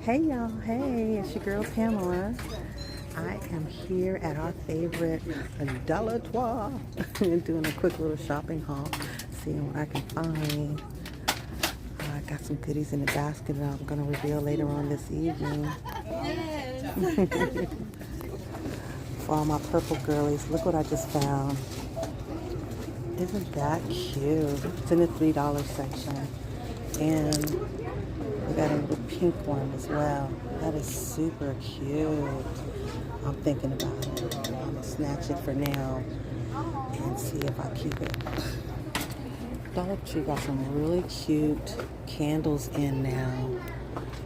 Hey y'all, hey, it's your girl Pamela. I am here at our favorite Dollar Trois doing a quick little shopping haul, seeing what I can find. I got some goodies in the basket that I'm going to reveal later on this evening. For all my purple girlies, look what I just found. Isn't that cute? It's in the $3 section. And we got a little pink one as well. That is super cute. I'm thinking about it. I'm gonna snatch it for now and see if I keep it. Dollar Tree got some really cute candles in now.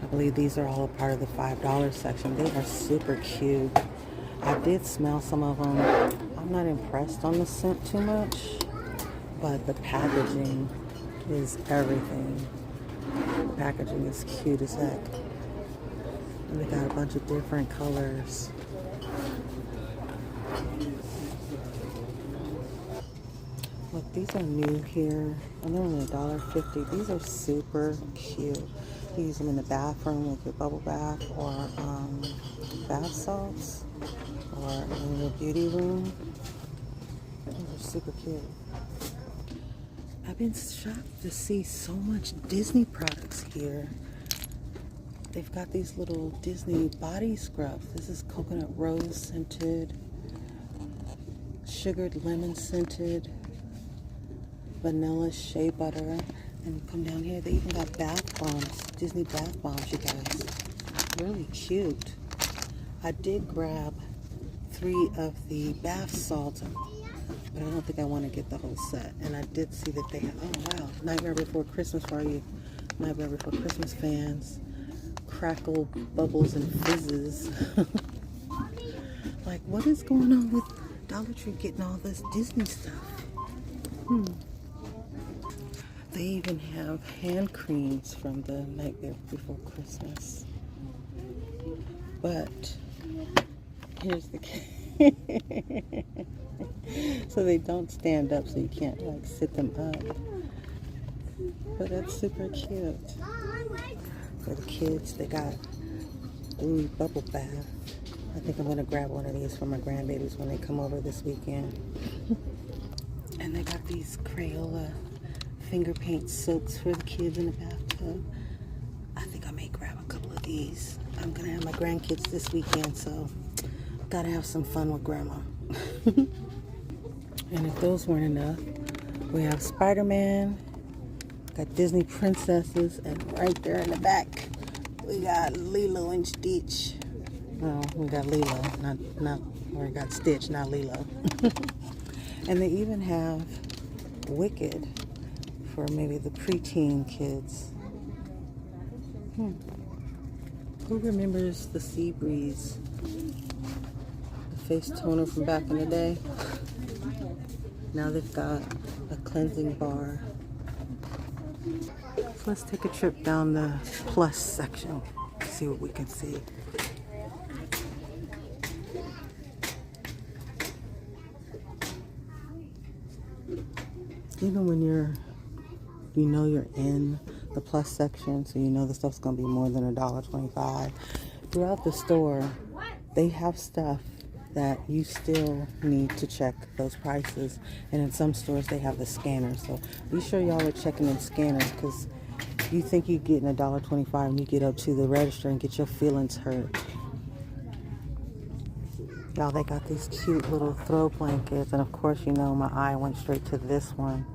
I believe these are all a part of the $5 section. They are super cute. I did smell some of them. I'm not impressed on the scent too much, but the packaging is everything. The packaging is cute as heck. And they got a bunch of different colors. Look, these are new here. And they're only $1.50. These are super cute. You use them in the bathroom with your bubble bath or bath salts or in your beauty room. These are super cute. I've been shocked to see so much Disney products here. They've got these little Disney body scrubs. This is coconut rose scented, sugared lemon scented, vanilla shea butter. And come down here, they even got bath bombs, Disney bath bombs, you guys. Really cute. I did grab 3 of the bath salts, but I don't think I want to get the whole set. And I did see that they have, oh wow, Nightmare Before Christmas for all you Nightmare Before Christmas fans. Crackle, bubbles, and fizzes. Like, what is going on with Dollar Tree getting all this Disney stuff? They even have hand creams from the Nightmare Before Christmas. But here's the so they don't stand up, so you can't like sit them up. But that's super cute. For the kids, they got blue bubble bath. I think I'm gonna grab one of these for my grandbabies when they come over this weekend. And they got these Crayola finger paint soaps for the kids in the bathtub. I think I may grab a couple of these. I'm gonna have my grandkids this weekend, so gotta have some fun with grandma. And if those weren't enough, we have Spider-Man, got Disney princesses, and right there in the back, we got Lilo and Stitch. Well, we got Lilo, not we got Stitch, not Lilo. And they even have Wicked for maybe the preteen kids. Who remembers the Sea Breeze? The face toner from back in the day. Now they've got a cleansing bar. So let's take a trip down the plus section, see what we can see. Even when you're in the plus section, so you know the stuff's gonna be more than $1.25. Throughout the store, they have stuff that you still need to check those prices. And in some stores, they have the scanners. So be sure y'all are checking in scanners, because you think you're getting $1.25 and you get up to the register and get your feelings hurt. Y'all, they got these cute little throw blankets. And of course, you know, my eye went straight to this one.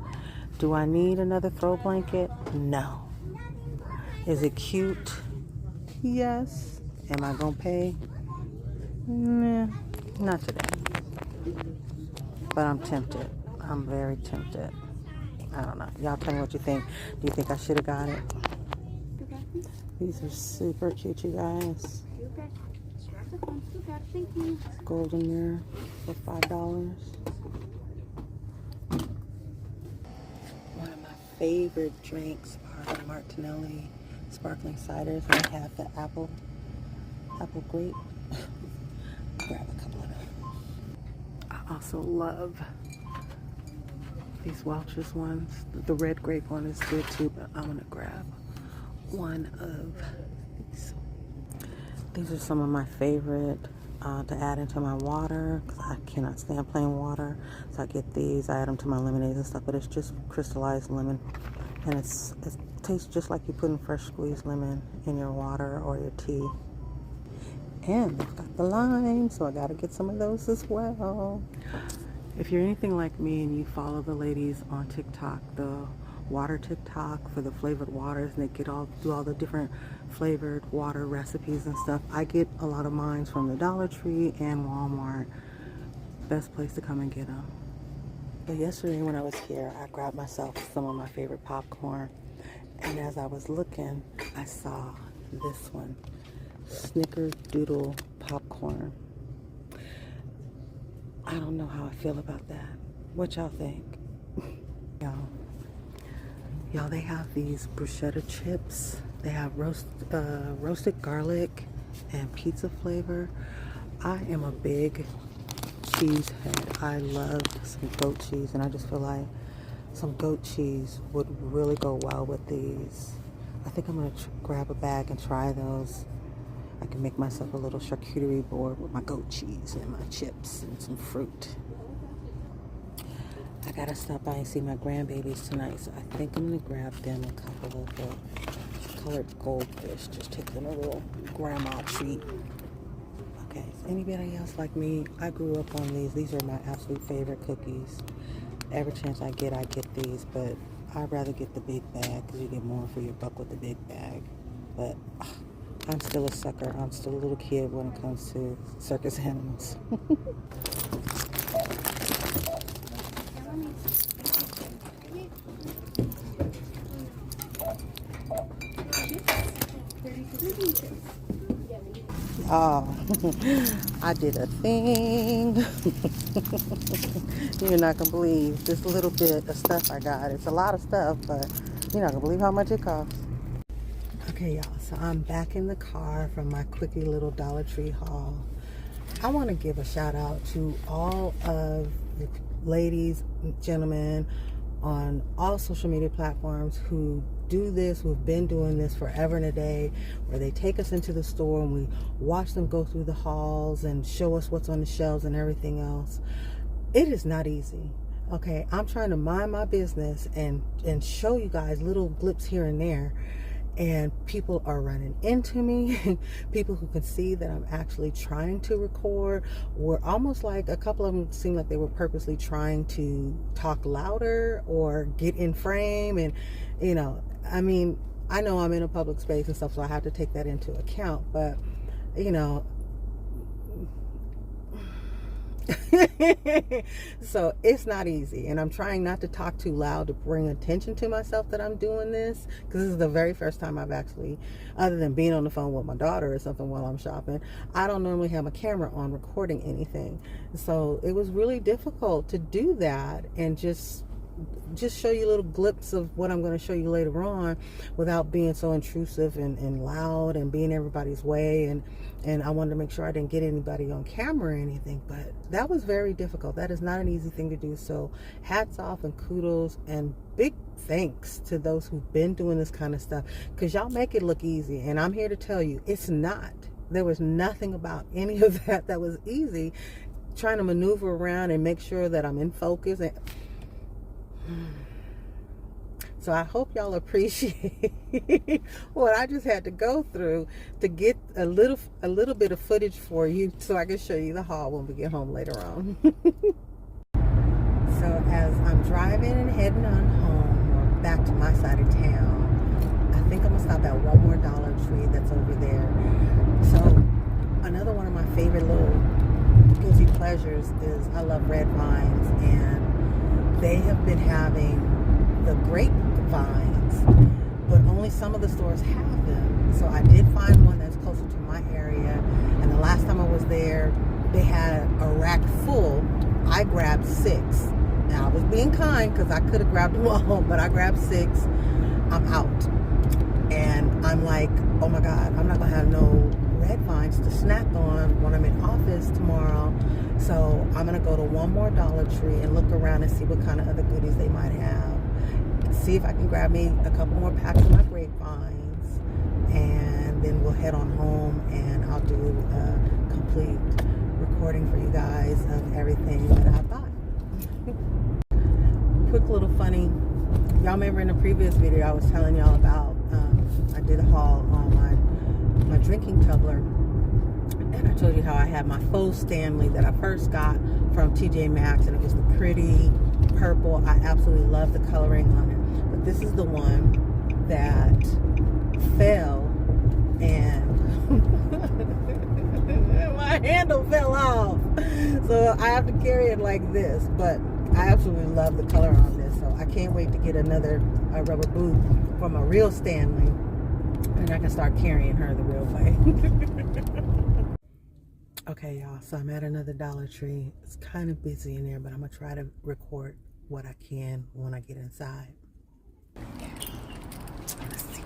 Do I need another throw blanket? No. Is it cute? Yes. Am I gonna pay? Nah, not today. But I'm tempted. I'm very tempted. I don't know. Y'all tell me what you think. Do you think I should have got it? These are super cute, you guys. Golden mirror for $5. One of my favorite drinks are the Martinelli sparkling ciders. They have the apple grape. Grab a couple of them. I also love these Welch's ones. The red grape one is good too, but I'm gonna grab one of these These are some of my favorite to add into my water, because I cannot stand plain water. So I get these, I add them to my lemonades and stuff, but it's just crystallized lemon. And it tastes just like you putting fresh squeezed lemon in your water or your tea. And they've got the lime, so I gotta get some of those as well. If you're anything like me and you follow the ladies on TikTok, the water TikTok for the flavored waters, and they do all the different flavored water recipes and stuff, I get a lot of mine from the Dollar Tree and Walmart. Best place to come and get them. But yesterday when I was here, I grabbed myself some of my favorite popcorn, and as I was looking, I saw this one, Snickerdoodle popcorn. I don't know how I feel about that. What y'all think? Y'all, they have these bruschetta chips. They have roasted garlic and pizza flavor. I am a big cheese head. I love some goat cheese, and I just feel like some goat cheese would really go well with these. I think I'm gonna grab a bag and try those. I can make myself a little charcuterie board with my goat cheese and my chips and some fruit. I gotta stop by and see my grandbabies tonight, so I think I'm gonna grab them a couple of the colored goldfish. Just take them a little grandma treat. Okay, is anybody else like me? I grew up on these. These are my absolute favorite cookies. Every chance I get these, but I'd rather get the big bag because you get more for your buck with the big bag. But I'm still a sucker. I'm still a little kid when it comes to circus animals. Oh, I did a thing. You're not gonna believe this little bit of stuff I got. It's a lot of stuff, but you're not gonna believe how much it costs. Okay, y'all, so I'm back in the car from my quickie little Dollar Tree haul. I want to give a shout out to all of the ladies, gentlemen on all social media platforms who do this, who've been doing this forever and a day, where they take us into the store and we watch them go through the halls and show us what's on the shelves and everything else. It is not easy. Okay, I'm trying to mind my business and show you guys little blips here and there, and people are running into me. People who can see that I'm actually trying to record, or almost like a couple of them seem like they were purposely trying to talk louder or get in frame. And you know, I mean, I know I'm in a public space and stuff, so I have to take that into account, but you know, so it's not easy, and I'm trying not to talk too loud to bring attention to myself that I'm doing this, because this is the very first time I've actually, other than being on the phone with my daughter or something while I'm shopping, I don't normally have a camera on recording anything. So it was really difficult to do that and just show you little glimpses of what I'm going to show you later on without being so intrusive and loud and being everybody's way, and I wanted to make sure I didn't get anybody on camera or anything, but that was very difficult. That is not an easy thing to do. So hats off and kudos and big thanks to those who've been doing this kind of stuff, because y'all make it look easy, and I'm here to tell you it's not. There was nothing about any of that was easy. Trying to maneuver around and make sure that I'm in focus, and so I hope y'all appreciate what I just had to go through to get a little bit of footage for you, so I can show you the haul when we get home later on. So as I'm driving and heading on home, or back to my side of town, I think I'm gonna stop at one more Dollar Tree that's over there. So another one of my favorite little guilty pleasures is I love red vines, and they have been having the grapevines, but only some of the stores have them. So I did find one that's closer to my area, and the last time I was there, they had a rack full. I grabbed 6. Now I was being kind because I could have grabbed them all, but I grabbed 6. I'm out, and I'm like, oh my God, I'm not gonna have no red vines to snack on when I'm in office tomorrow. So I'm gonna go to one more Dollar Tree and look around and see what kind of other goodies they might have. See if I can grab me a couple more packs of my grapevines, and then we'll head on home and I'll do a complete recording for you guys of everything that I bought. Quick little funny, y'all remember in the previous video I was telling y'all about I did a haul on my drinking tumbler, and I told you how I had my faux Stanley that I first got from TJ Maxx, and it was the pretty purple. I absolutely love the coloring on it, but this is the one that fell and my handle fell off, so I have to carry it like this. But I absolutely love the color on this, so I can't wait to get another rubber boot from a real Stanley, and I can start carrying her the real way. Okay, y'all, so I'm at another Dollar Tree. It's kind of busy in there, but I'm gonna try to record what I can when I get inside. Let's see.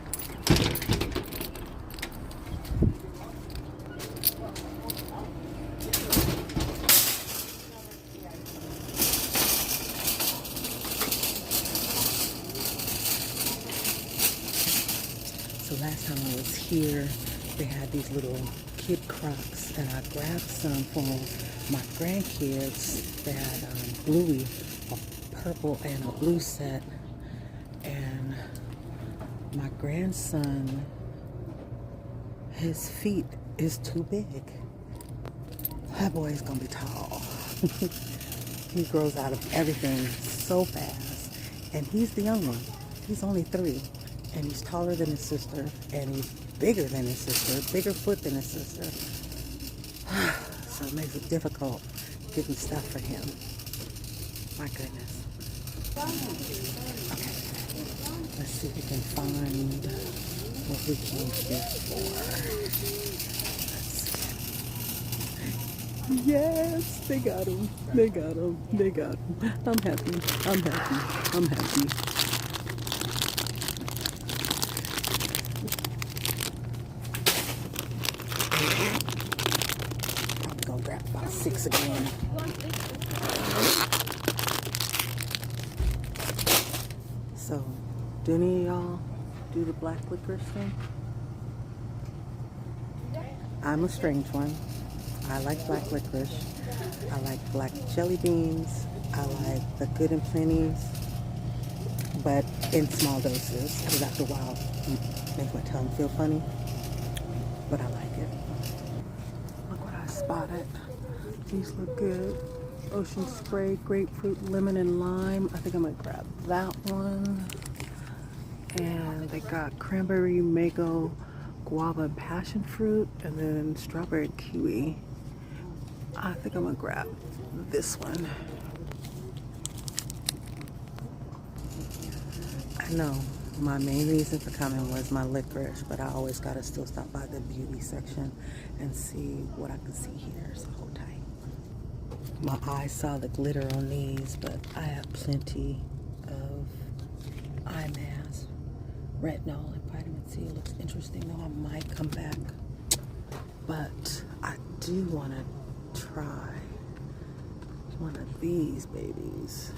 So last time I was here, they had these little kid Crocs, and I grabbed some for my grandkids. They had Bluey, a purple and a blue set, and my grandson, his feet is too big. That boy is gonna be tall. He grows out of everything so fast, and he's the young one. He's only 3, and he's taller than his sister, and he's bigger than his sister, bigger foot than his sister. So it makes it difficult getting stuff for him. My goodness. Okay, let's see if we can find what we came here for. Let's see. Yes, they got him. They got him. They got him. I'm happy. I'm happy. I'm happy. Probably gonna grab about 6 again. So, do any of y'all do the black licorice thing? I'm a strange one. I like black licorice. I like black jelly beans. I like the Good and Plenty's, but in small doses, because after a while, it makes my tongue feel funny. But I like it. Look what I spotted. These look good. Ocean Spray, grapefruit, lemon, and lime. I think I'm gonna grab that one. And they got cranberry, mango, guava, and passion fruit, and then strawberry and kiwi. I think I'm gonna grab this one. I know my main reason for coming was my licorice, but I always gotta still stop by the beauty section and see what I can see here, so hold tight. My eyes saw the glitter on these, but I have plenty of eye masks. Retinol and vitamin C looks interesting, though I might come back. But I do want to try one of these babies.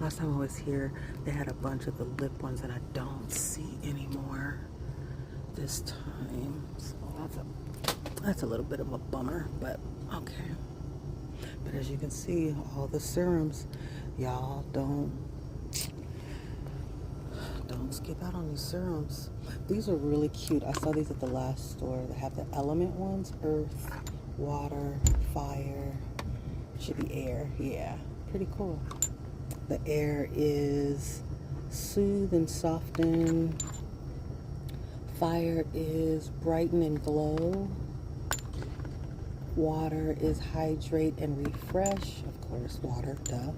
Last time I was here, they had a bunch of the lip ones that I don't see anymore this time. So that's a little bit of a bummer, but okay. But as you can see, all the serums, y'all don't skip out on these serums. These are really cute. I saw these at the last store. They have the element ones: earth, water, fire. Should be air. Yeah, pretty cool. The air is soothe and soften. Fire is brighten and glow. Water is hydrate and refresh. Of course, water, duh.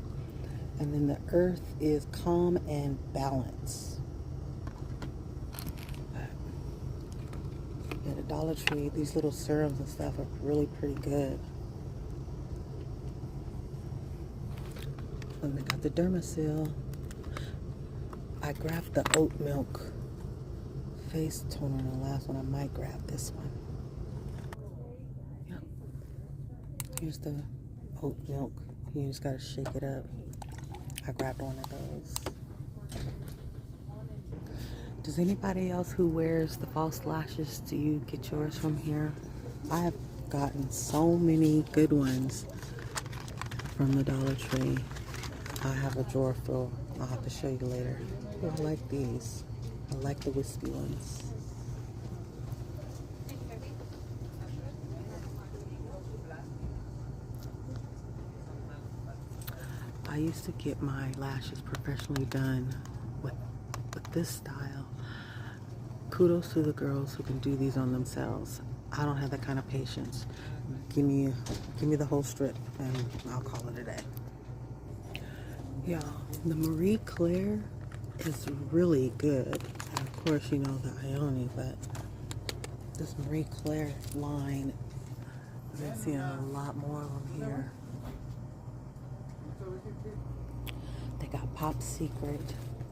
And then the earth is calm and balance. At a Dollar Tree, these little serums and stuff are really pretty good. And they got the Dermasil. I grabbed the oat milk face toner in the last one. I might grab this one. Yep. Here's the oat milk. You just gotta shake it up. I grabbed one of those. Does anybody else who wears the false lashes, do you get yours from here? I have gotten so many good ones from the Dollar Tree. I have a drawer full. I'll have to show you later. Oh, I like these. I like the wispy ones. I used to get my lashes professionally done with this style. Kudos to the girls who can do these on themselves. I don't have that kind of patience. Give me the whole strip and I'll call it a day. Y'all, the Marie Claire is really good. And of course, you know the Ioni, but this Marie Claire line, I've been seeing a lot more of them here. They got Pop Secret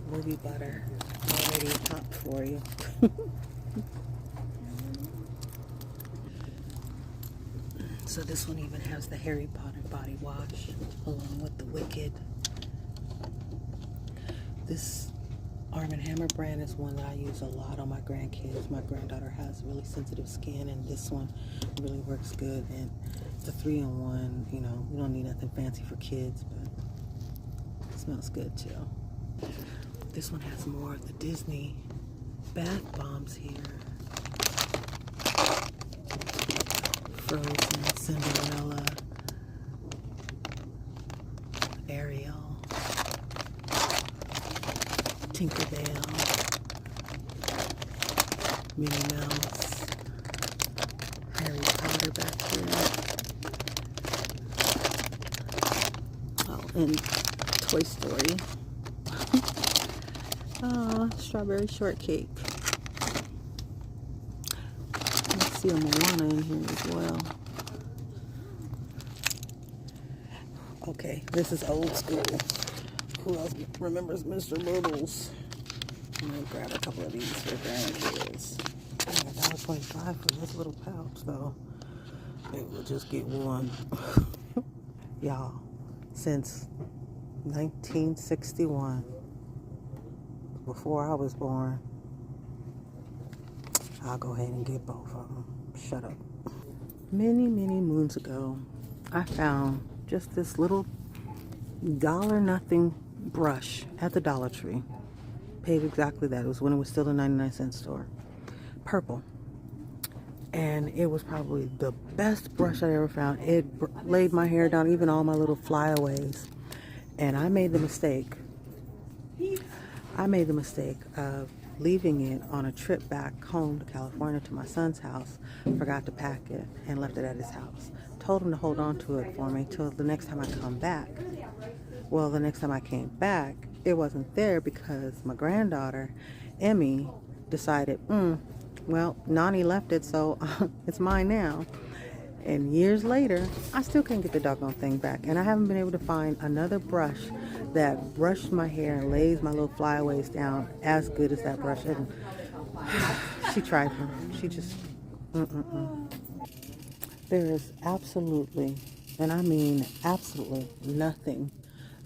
Ruby Butter already popped for you. So this one even has the Harry Potter body wash along with the Wicked. This Arm & Hammer brand is one that I use a lot on my grandkids. My granddaughter has really sensitive skin, and this one really works good. And it's a 3-in-1. You know, you don't need nothing fancy for kids, but it smells good too. This one has more of the Disney bath bombs here. Frozen, Cinderella, Ariel, Tinkerbell, Minnie Mouse, Harry Potter back here. Oh, and Toy Story. Oh, strawberry shortcake. I see a Moana in here as well. Okay, this is old school. Who else remembers Mr. Bubbles? I'm gonna grab a couple of these for grandkids. $1.25 for this little pouch, though. Maybe we'll just get one. Y'all, since 1961, before I was born, I'll go ahead and get both of them. Shut up. Many moons ago, I found just this little $1 brush at the Dollar Tree. Paid exactly that. It was when it was still a 99-cent store. Purple. And it was probably the best brush I ever found. It laid my hair down, even all my little flyaways. And I made the mistake of leaving it on a trip back home to California to my son's house. Forgot to pack it and left it at his house. Told him to hold on to it for me till the next time I come back. Well, the next time I came back, it wasn't there because my granddaughter, Emmy, decided, well, Nani left it, so it's mine now. And years later, I still can't get the doggone thing back. And I haven't been able to find another brush that brushed my hair and lays my little flyaways down as good as that brush. And she tried for me. She just, There is absolutely, and I mean absolutely nothing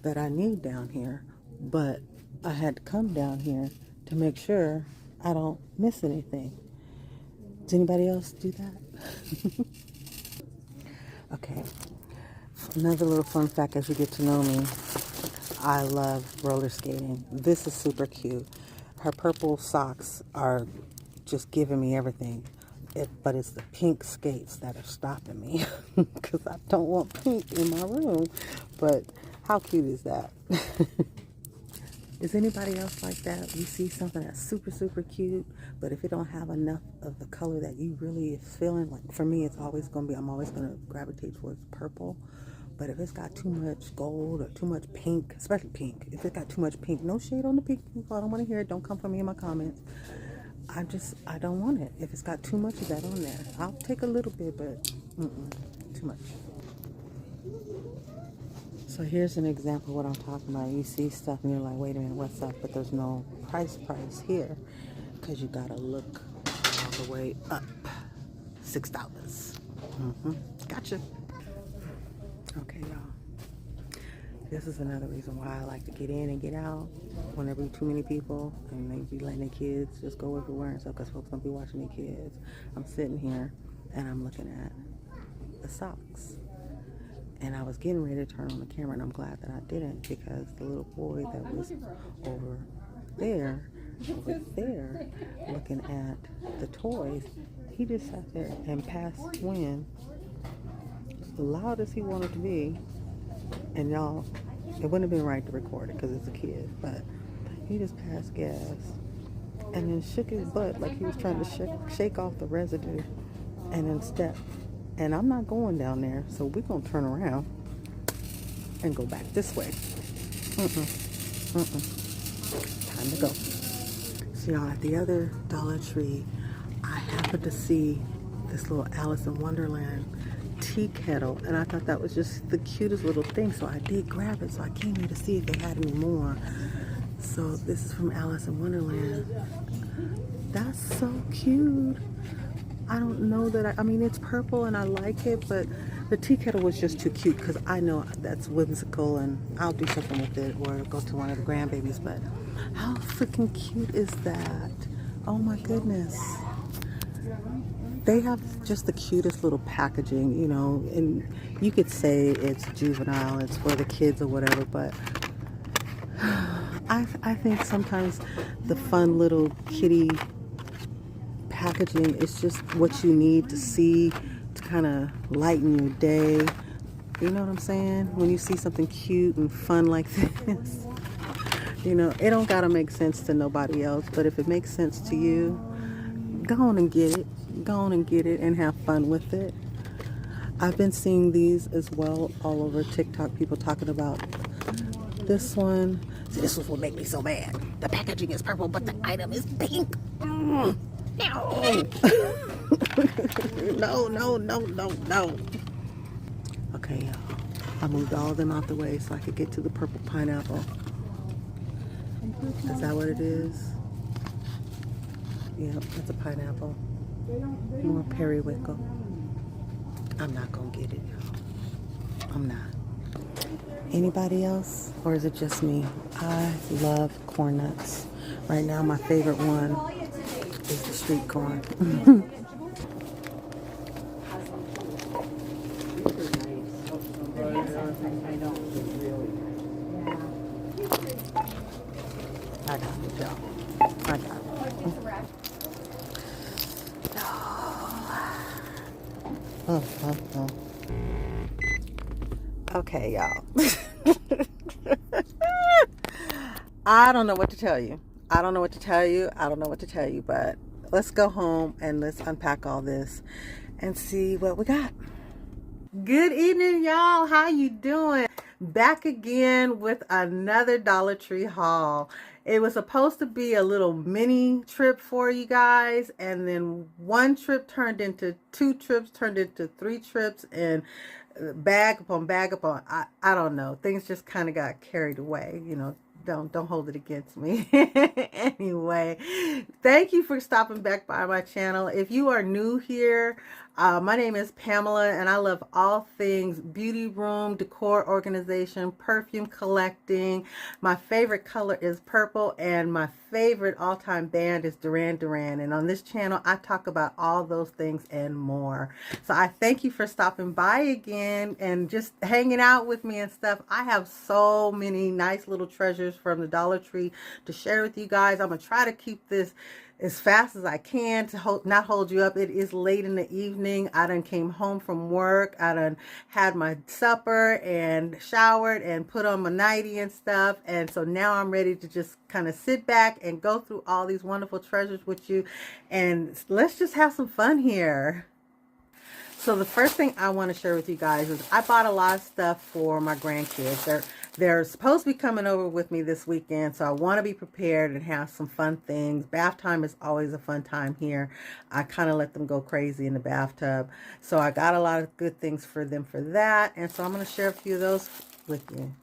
that I need down here. But I had to come down here to make sure I don't miss anything. Does anybody else do that? Okay, another little fun fact as you get to know me, I love roller skating. This is super cute. Her purple socks are just giving me everything. But it's the pink skates that are stopping me because I don't want pink in my room. But how cute is that? Is anybody else like that? You see something that's super cute, but if it don't have enough of the color that you really is feeling, like for me, it's always going to be, I'm always going to gravitate towards purple. But if it's got too much gold or too much pink, especially pink, if it's got too much pink, no shade on the pink people. I don't want to hear it. Don't come for me in my comments. I don't want it. If it's got too much of that on there, I'll take a little bit, but too much. So here's an example of what I'm talking about. You see stuff and you're like, wait a minute, what's up? But there's no price here because you gotta look all the way up. $6. Gotcha. Okay, y'all. This is another reason why I like to get in and get out when there be too many people and they be letting their kids just go everywhere and stuff because folks don't be watching their kids. I'm sitting here and I'm looking at the socks. And I was getting ready to turn on the camera, and I'm glad that I didn't, because the little boy that was over there, looking at the toys, he just sat there and passed wind, loud as he wanted to be. And y'all, it wouldn't have been right to record it because it's a kid, but he just passed gas and then shook his butt like he was trying to shake off the residue, and then stepped. And I'm not going down there, so we're going to turn around and go back this way. Time to go. So y'all, at the other Dollar Tree, I happened to see this little Alice in Wonderland tea kettle, and I thought that was just the cutest little thing, so I did grab it. So I came here to see if they had any more. So this is from Alice in Wonderland. That's so cute. I don't know that I mean, it's purple and I like it, but the tea kettle was just too cute because I know that's whimsical and I'll do something with it or go to one of the grandbabies. But how freaking cute is that? Oh my goodness. They have just the cutest little packaging, you know, and you could say it's juvenile, it's for the kids or whatever, but I think sometimes the fun little kitty packaging is just what you need to see to kind of lighten your day. You know what I'm saying? When you see something cute and fun like this, you know, it don't gotta make sense to nobody else, but if it makes sense to you, go on and get it. Go on and get it and have fun with it. I've been seeing these as well all over TikTok, people talking about this one. See, this was what made me so mad. The packaging is purple, but the item is pink. No. No. Okay, y'all. I moved all of them out the way so I could get to the purple pineapple. Is that what it is? Yep, that's a pineapple. More periwinkle. I'm not gonna get it, y'all. I'm not. Anybody else? Or is it just me? I love corn nuts. Right now, my favorite one is the street corn. I got it, y'all. I got it. Okay, y'all. I don't know what to tell you. I don't know what to tell you, but let's go home and let's unpack all this and see what we got. Good evening, y'all. How you doing? Back again with another Dollar Tree haul. It was supposed to be a little mini trip for you guys, and then one trip turned into 2 trips, turned into 3 trips, and bag upon I don't know. Things just kind of got carried away, you know. Don't hold it against me. Anyway, thank you for stopping back by my channel. If you are new here, my name is Pamela, and I love all things beauty room, decor organization, perfume collecting. My favorite color is purple, and my favorite all-time band is Duran Duran. And on this channel, I talk about all those things and more. So I thank you for stopping by again and just hanging out with me and stuff. I have so many nice little treasures from the Dollar Tree to share with you guys. I'm going to try to keep this as fast as I can to not hold you up. It is late in the evening. I done came home from work. I done had my supper and showered and put on my nightie and stuff. And so now I'm ready to just kind of sit back and go through all these wonderful treasures with you. And let's just have some fun here. So the first thing I want to share with you guys is I bought a lot of stuff for my grandkids. They're supposed to be coming over with me this weekend, so I want to be prepared and have some fun things. Bath time is always a fun time here. I kind of let them go crazy in the bathtub. So I got a lot of good things for them for that, and so I'm going to share a few of those with you.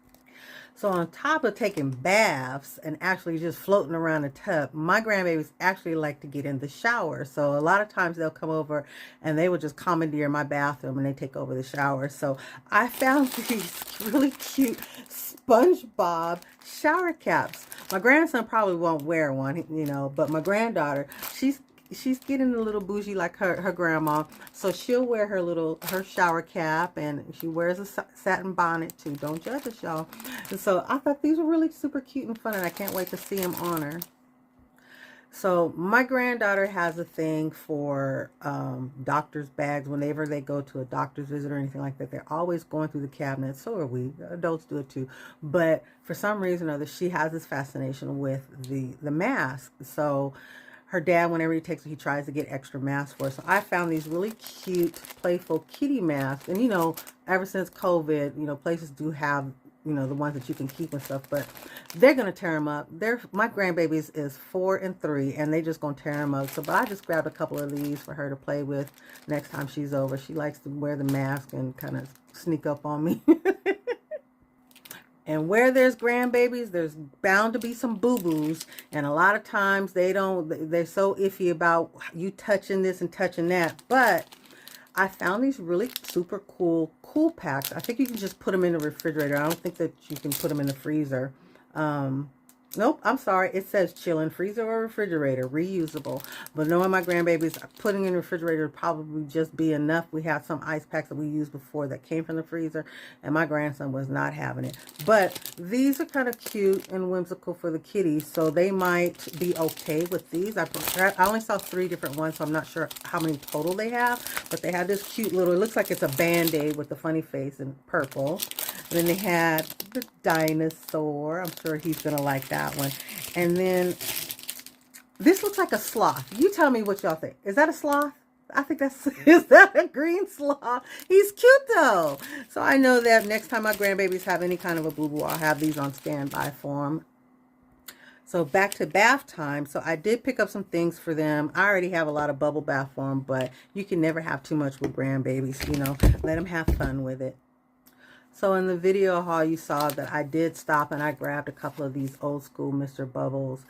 So on top of taking baths and actually just floating around the tub, my grandbabies actually like to get in the shower. So a lot of times they'll come over and they will just commandeer my bathroom and they take over the shower. So I found these really cute SpongeBob shower caps. My grandson probably won't wear one, you know, but my granddaughter, she's getting a little bougie like her grandma, so she'll wear her shower cap, and she wears a satin bonnet too. Don't judge us, y'all. And so I thought these were really super cute and fun, and I can't wait to see them on her. So my granddaughter has a thing for doctor's bags. Whenever they go to a doctor's visit or anything like that, they're always going through the cabinet. So are we. Adults do it too. But for some reason or other, she has this fascination with the mask. So her dad, whenever he takes her, he tries to get extra masks for her. So I found these really cute, playful kitty masks. And, you know, ever since COVID, you know, places do have, you know, the ones that you can keep and stuff, but they're going to tear them up. My grandbabies is 4 and 3, and they just going to tear them up. So, but I just grabbed a couple of these for her to play with next time she's over. She likes to wear the mask and kind of sneak up on me. And where there's grandbabies, there's bound to be some boo-boos. And a lot of times they're so iffy about you touching this and touching that. But I found these really super cool packs. I think you can just put them in the refrigerator. I don't think that you can put them in the freezer. Nope, I'm sorry. It says chilling, freezer or refrigerator, reusable. But knowing my grandbabies, putting in the refrigerator would probably just be enough. We had some ice packs that we used before that came from the freezer, and my grandson was not having it. But these are kind of cute and whimsical for the kitties, so they might be okay with these. I only saw 3 different ones, so I'm not sure how many total they have. But they had this cute little, it looks like it's a Band-Aid with the funny face in purple. And then they had the dinosaur. I'm sure he's going to like that one. And then this looks like a sloth. You tell me what y'all think. Is that a sloth? I think is that a green sloth? He's cute though. So I know that next time my grandbabies have any kind of a boo-boo, I'll have these on standby for them. So back to bath time. So I did pick up some things for them. I already have a lot of bubble bath for them, but you can never have too much with grandbabies, you know. Let them have fun with it. So in the video haul, you saw that I did stop and I grabbed a couple of these old school Mr. Bubbles.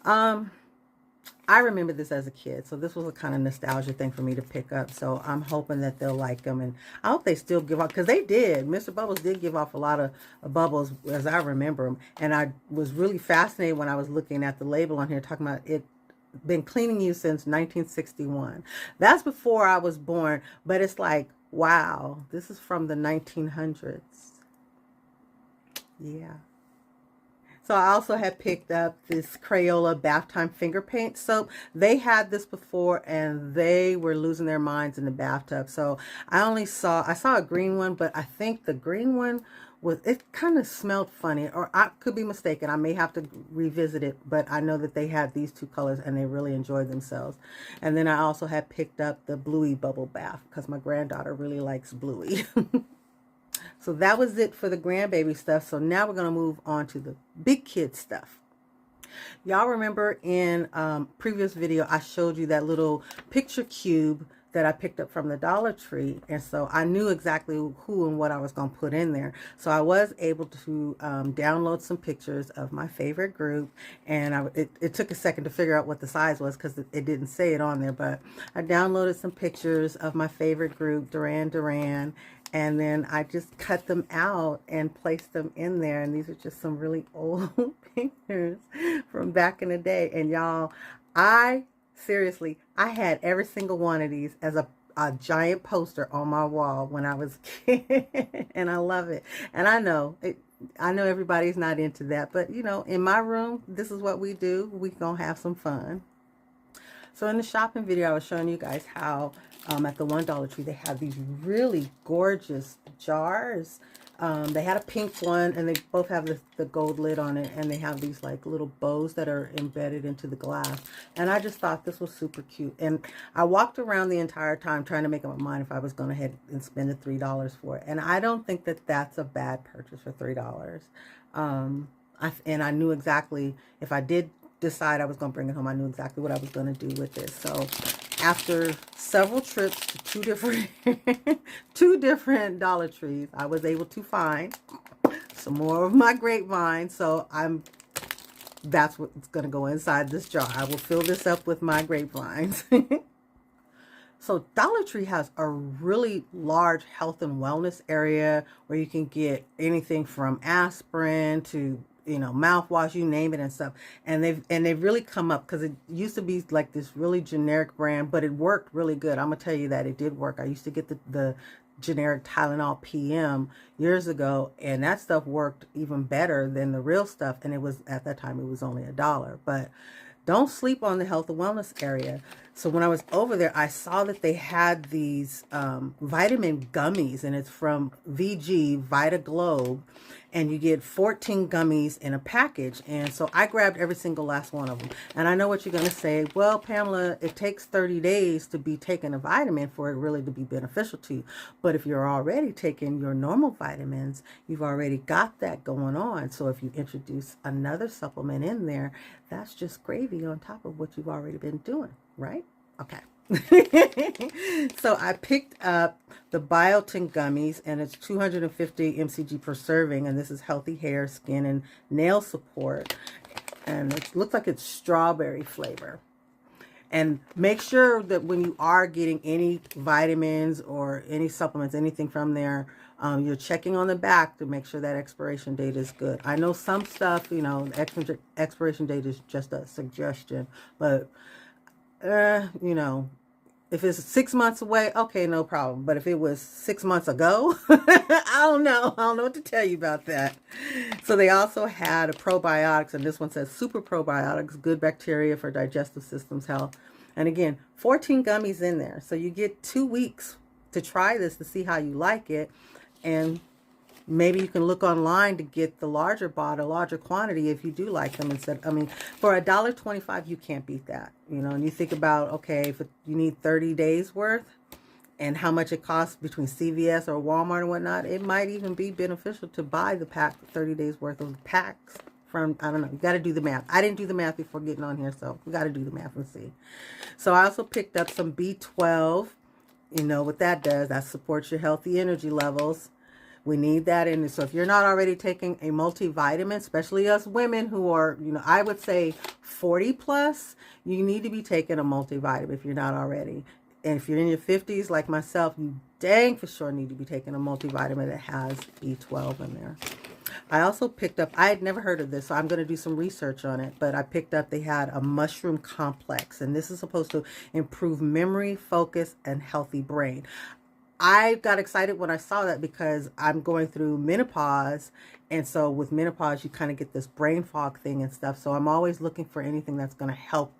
I remember this as a kid, so this was a kind of nostalgia thing for me to pick up. So I'm hoping that they'll like them, and I hope they still give off, because they did. Mr. Bubbles did give off a lot of bubbles as I remember them, and I was really fascinated when I was looking at the label on here talking about it been cleaning you since 1961. That's before I was born, but it's like, wow, this is from the 1900s. Yeah. So I also had picked up this Crayola Bath Time Finger Paint Soap. They had this before and they were losing their minds in the bathtub. So I saw a green one, but I think the green one it kind of smelled funny, or I could be mistaken. I may have to revisit it, but I know that they had these 2 colors and they really enjoyed themselves. And then I also had picked up the Bluey Bubble Bath because my granddaughter really likes Bluey. So that was it for the grandbaby stuff. So now we're going to move on to the big kid stuff. Y'all remember in previous video, I showed you that little picture cube that I picked up from the Dollar Tree. And so I knew exactly who and what I was going to put in there. So I was able to download some pictures of my favorite group. And it took a second to figure out what the size was because it didn't say it on there. But I downloaded some pictures of my favorite group, Duran Duran. And then I just cut them out and placed them in there. And these are just some really old pictures from back in the day. And y'all, seriously, I had every single one of these as a giant poster on my wall when I was a kid. And I love it. And I know everybody's not into that. But, you know, in my room, this is what we do. We're going to have some fun. So in the shopping video, I was showing you guys how at the one Dollar Tree, they have these really gorgeous jars. They had a pink one, and they both have the gold lid on it, and they have these like little bows that are embedded into the glass. And I just thought this was super cute. And I walked around the entire time trying to make up my mind if I was going to head and spend the $3 for it. And I don't think that that's a bad purchase for $3. And I knew exactly, if I did decide I was going to bring it home, I knew exactly what I was going to do with it. So after several trips to two different Dollar Trees, I was able to find some more of my grapevine. So that's what's going to go inside this jar. I will fill this up with my grapevines. So Dollar Tree has a really large health and wellness area where you can get anything from aspirin to, mouthwash, you name it and stuff. And they've really come up because it used to be like this really generic brand, but it worked really good. I'm gonna tell you that it did work. I used to get the generic Tylenol PM years ago, and that stuff worked even better than the real stuff. And it was, at that time, it was only $1. But don't sleep on the health and wellness area. So when I was over there, I saw that they had these vitamin gummies, and it's from VG, Vita Globe, and you get 14 gummies in a package. And so I grabbed every single last one of them. And I know what you're going to say. Well, Pamela, it takes 30 days to be taking a vitamin for it really to be beneficial to you. But if you're already taking your normal vitamins, you've already got that going on. So if you introduce another supplement in there, that's just gravy on top of what you've already been doing, right? Okay. So I picked up the Biotin gummies, and it's 250 mcg per serving, and this is healthy hair, skin, and nail support, and it looks like it's strawberry flavor. And make sure that when you are getting any vitamins or any supplements, anything from there, you're checking on the back to make sure that expiration date is good. I know some stuff, expiration date is just a suggestion, but if it's 6 months away, okay, no problem. But if it was 6 months ago, I don't know. I don't know what to tell you about that. So they also had a probiotics, and this one says super probiotics, good bacteria for digestive systems health. And again, 14 gummies in there. So you get 2 weeks to try this to see how you like it. And maybe you can look online to get the larger bottle, larger quantity if you do like them. For $1.25, you can't beat that. And you think about, okay, if you need 30 days worth and how much it costs between CVS or Walmart and whatnot, it might even be beneficial to buy the pack, 30 days worth of packs from, I don't know, you got to do the math. I didn't do the math before getting on here, so we got to do the math and see. So I also picked up some B12. You know what that does. That supports your healthy energy levels. We need that in it. So if you're not already taking a multivitamin, especially us women who are, I would say 40 plus, you need to be taking a multivitamin if you're not already. And if you're in your 50s like myself, you dang for sure need to be taking a multivitamin that has B12 in there. I also picked up, I had never heard of this, so I'm going to do some research on it, but I picked up, they had a mushroom complex, and this is supposed to improve memory, focus, and healthy brain. I got excited when I saw that because I'm going through menopause. And so with menopause, you kind of get this brain fog thing and stuff. So I'm always looking for anything that's going to help,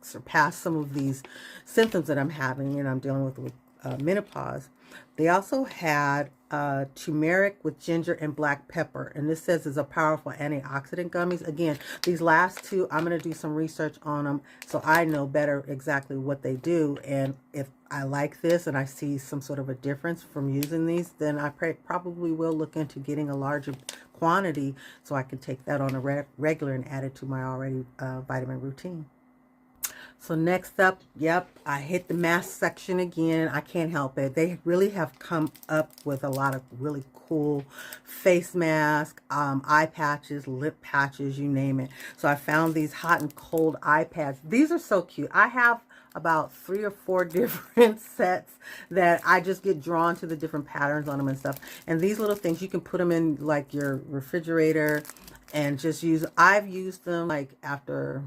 surpass some of these symptoms that I'm having and I'm dealing with menopause. They also had turmeric with ginger and black pepper. And this says is a powerful antioxidant gummies. Again, these last two, I'm going to do some research on them so I know better exactly what they do. And if I like this and I see some sort of a difference from using these, then I probably will look into getting a larger quantity so I can take that on a regular and add it to my already vitamin routine. So next up, yep, I hit the mask section again. I can't help it. They really have come up with a lot of really cool face masks, eye patches, lip patches, you name it. So I found these hot and cold eye pads. These are so cute. I have about 3 or 4 different sets that I just get drawn to the different patterns on them and stuff. And these little things, you can put them in like your refrigerator and just use. I've used them like after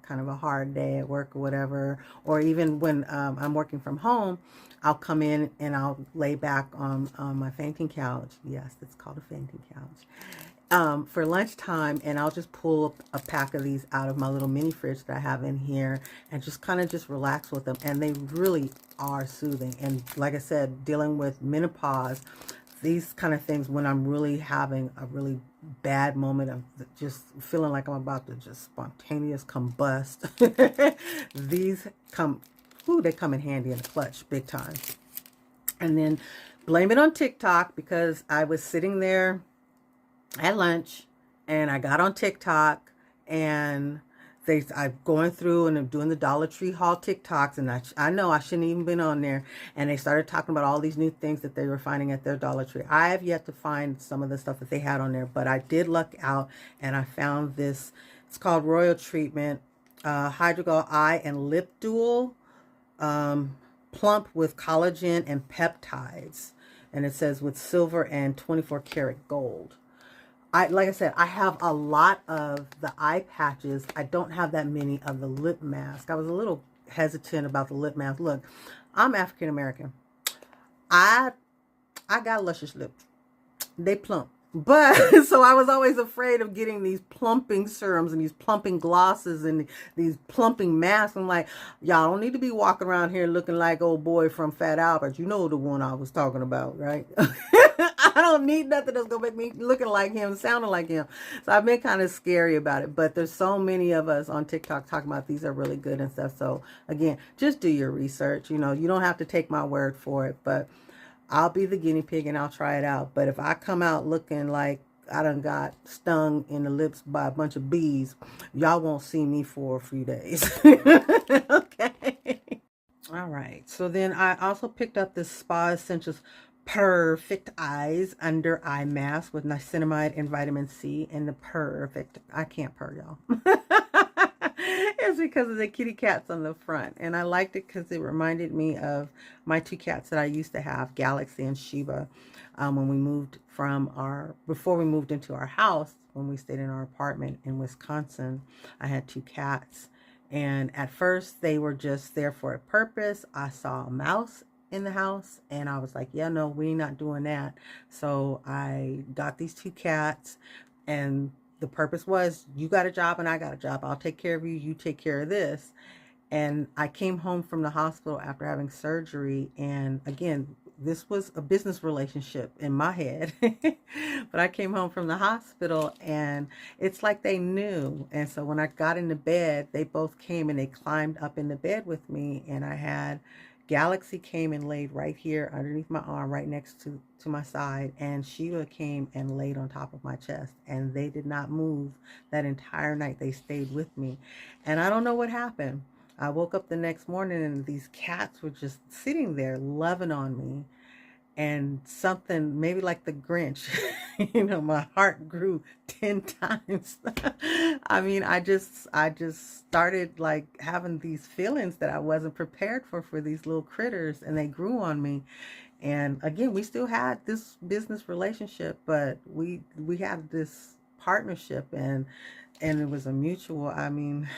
kind of a hard day at work or whatever, or even when I'm working from home, I'll come in and I'll lay back on my fainting couch. Yes, it's called a fainting couch. For lunchtime, and I'll just pull a pack of these out of my little mini fridge that I have in here and just kind of just relax with them. And they really are soothing. And like I said, dealing with menopause, these kind of things, when I'm really having a really bad moment of just feeling like I'm about to just spontaneous combust, these come, they come in handy in the clutch, big time. And then blame it on TikTok, because I was sitting there at lunch and I got on TikTok and I'm going through and I'm doing the Dollar Tree haul TikToks, and I know I shouldn't even been on there, and they started talking about all these new things that they were finding at their Dollar Tree. I have yet to find some of the stuff that they had on there, but I did luck out and I found this. It's called Royal Treatment Hydrogel Eye and Lip Dual plump with collagen and peptides. And it says with silver and 24 karat gold. Like I said, I have a lot of the eye patches. I don't have that many of the lip mask. I was a little hesitant about the lip mask. Look, I'm African American. I got luscious lips. They plump. But so I was always afraid of getting these plumping serums and these plumping glosses and these plumping masks. I'm like, y'all don't need to be walking around here looking like old boy from Fat Albert. You know the one I was talking about, right? I don't need nothing that's gonna make me looking like him, sounding like him. So I've been kind of scary about it. But there's so many of us on TikTok talking about these are really good and stuff. So again, just do your research. You know, you don't have to take my word for it, but I'll be the guinea pig and I'll try it out. But if I come out looking like I done got stung in the lips by a bunch of bees, y'all won't see me for a few days. Okay. All right. So then I also picked up this Spa Essentials Perfect Eyes Under Eye Mask with niacinamide and vitamin C and the perfect. I can't purr, y'all. It's because of the kitty cats on the front. And I liked it because it reminded me of my two cats that I used to have, Galaxy and Sheba, when we moved before we moved into our house, when we stayed in our apartment in Wisconsin. I had two cats. And at first they were just there for a purpose. I saw a mouse in the house and I was like, yeah, no, we're not doing that. So I got these two cats, and the purpose was, you got a job and I got a job. I'll take care of you. You take care of this. And I came home from the hospital after having surgery. And again, this was a business relationship in my head. But I came home from the hospital and it's like they knew. And so when I got into bed, they both came and they climbed up in the bed with me. And I had Galaxy came and laid right here underneath my arm, right next to my side. And Sheila came and laid on top of my chest. And they did not move that entire night. They stayed with me. And I don't know what happened. I woke up the next morning and these cats were just sitting there loving on me. And something, maybe like the Grinch, you know, my heart grew 10 times. I mean, I just started like having these feelings that I wasn't prepared for these little critters, and they grew on me. And again, we still had this business relationship, but we had this partnership, and it was a mutual, I mean,